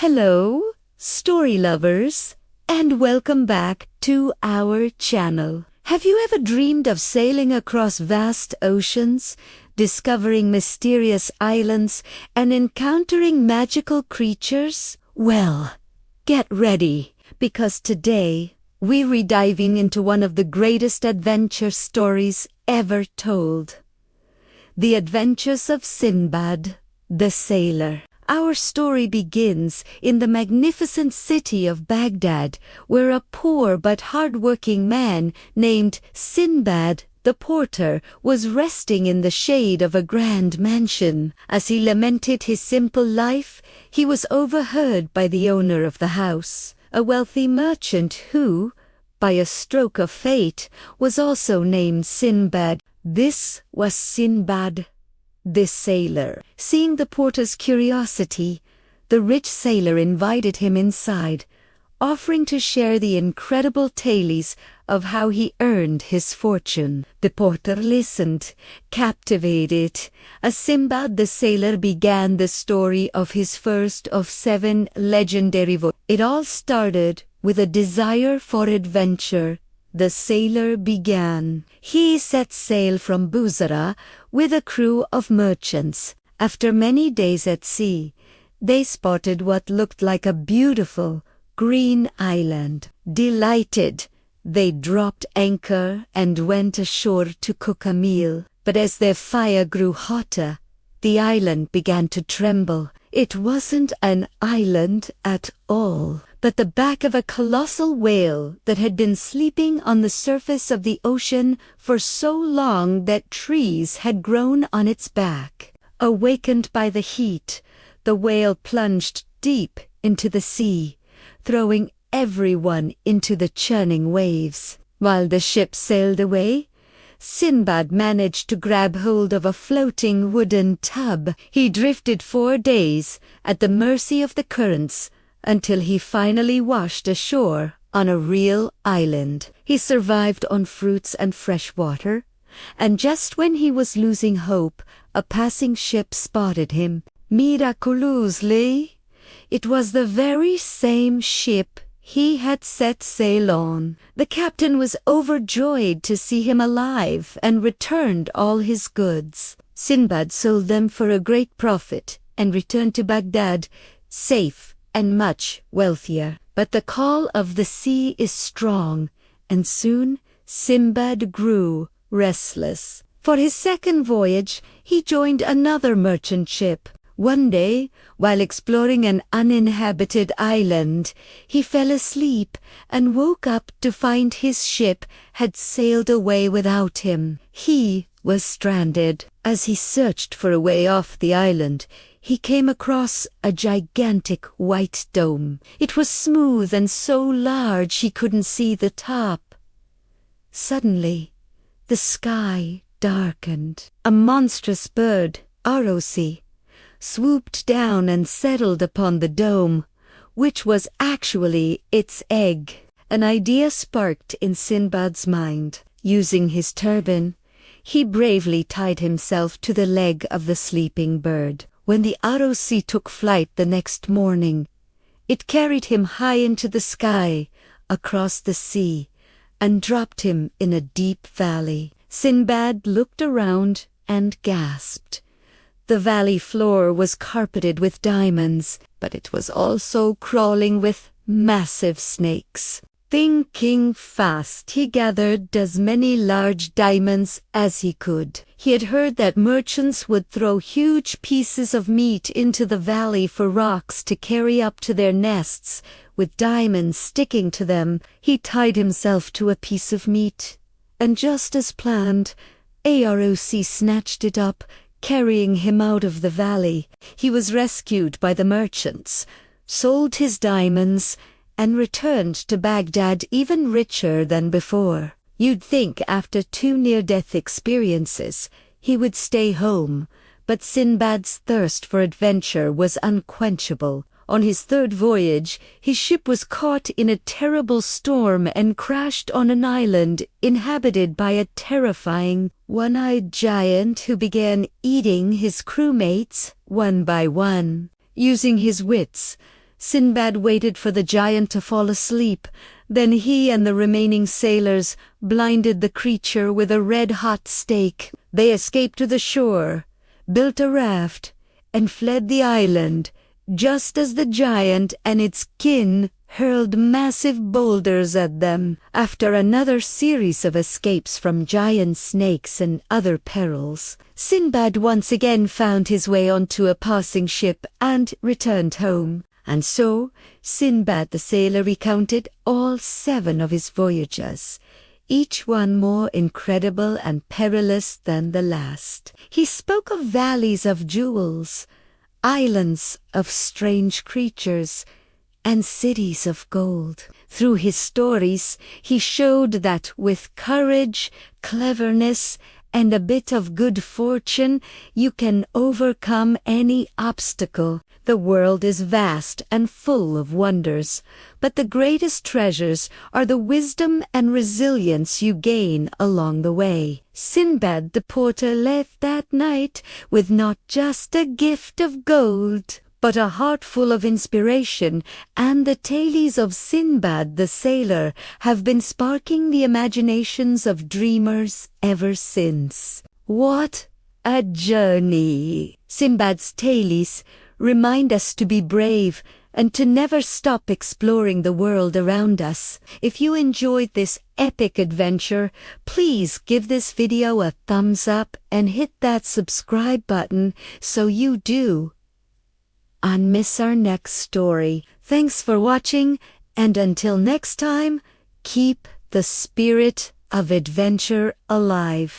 Hello, story lovers, and welcome back to our channel. Have you ever dreamed of sailing across vast oceans, discovering mysterious islands, and encountering magical creatures? Well, get ready, because today we're diving into one of the greatest adventure stories ever told. The Adventures of Sinbad the Sailor. Our story begins in the magnificent city of Baghdad, where a poor but hard-working man named Sinbad the porter was resting in the shade of a grand mansion. As he lamented his simple life, he was overheard by the owner of the house, a wealthy merchant who, by a stroke of fate, was also named Sinbad. This was Sinbad the Sailor. Seeing the porter's curiosity, the rich sailor invited him inside, offering to share the incredible tales of how he earned his fortune. The porter listened, captivated, as Sinbad the Sailor began the story of his first of 7 legendary voyages. It all started with a desire for adventure. The sailor began. He set sail from Bussorah with a crew of merchants. After many days at sea, they spotted what looked like a beautiful green island. Delighted, they dropped anchor and went ashore to cook a meal. But as their fire grew hotter, the island began to tremble. It wasn't an island at all, but the back of a colossal whale that had been sleeping on the surface of the ocean for so long that trees had grown on its back. Awakened by the heat, the whale plunged deep into the sea, throwing everyone into the churning waves. While the ship sailed away, Sinbad managed to grab hold of a floating wooden tub. He drifted 4 days at the mercy of the currents until he finally washed ashore on a real island. He survived on fruits and fresh water, and just when he was losing hope, a passing ship spotted him. Miraculously, it was the very same ship he had set sail on. The captain was overjoyed to see him alive and returned all his goods. Sinbad sold them for a great profit and returned to Baghdad, safe and much wealthier. But the call of the sea is strong, and soon Sinbad grew restless. For his second voyage, he joined another merchant ship. One day, while exploring an uninhabited island, he fell asleep and woke up to find his ship had sailed away without him. He was stranded. As he searched for a way off the island, he came across a gigantic white dome. It was smooth and so large he couldn't see the top. Suddenly, the sky darkened. A monstrous bird, ROC, swooped down and settled upon the dome, which was actually its egg. An idea sparked in Sinbad's mind. Using his turban, he bravely tied himself to the leg of the sleeping bird. When the ROC took flight the next morning, it carried him high into the sky, across the sea, and dropped him in a deep valley. Sinbad looked around and gasped. The valley floor was carpeted with diamonds, but it was also crawling with massive snakes. Thinking fast, he gathered as many large diamonds as he could. He had heard that merchants would throw huge pieces of meat into the valley for rocks to carry up to their nests, with diamonds sticking to them. He tied himself to a piece of meat, and just as planned, AROC snatched it up, carrying him out of the valley. He was rescued by the merchants, sold his diamonds, and returned to Baghdad even richer than before. You'd think after 2 near-death experiences, he would stay home, but Sinbad's thirst for adventure was unquenchable. On his 3rd voyage, his ship was caught in a terrible storm and crashed on an island inhabited by a terrifying, one-eyed giant who began eating his crewmates one by one. Using his wits, Sinbad waited for the giant to fall asleep. Then he and the remaining sailors blinded the creature with a red-hot stake. They escaped to the shore, built a raft, and fled the island, just as the giant and its kin hurled massive boulders at them. After another series of escapes from giant snakes and other perils, Sinbad once again found his way onto a passing ship and returned home. And so Sinbad the Sailor recounted all 7 of his voyages, each one more incredible and perilous than the last. He spoke of valleys of jewels, islands of strange creatures, and cities of gold. Through his stories, he showed that with courage, cleverness, and a bit of good fortune, you can overcome any obstacle. The world is vast and full of wonders, but the greatest treasures are the wisdom and resilience you gain along the way. Sinbad the porter left that night with not just a gift of gold, but a heart full of inspiration, and the tales of Sinbad the Sailor have been sparking the imaginations of dreamers ever since. What a journey! Sinbad's tales remind us to be brave and to never stop exploring the world around us. If you enjoyed this epic adventure, please give this video a thumbs up and hit that subscribe button so you do not miss our next story. Thanks for watching, and until next time, keep the spirit of adventure alive.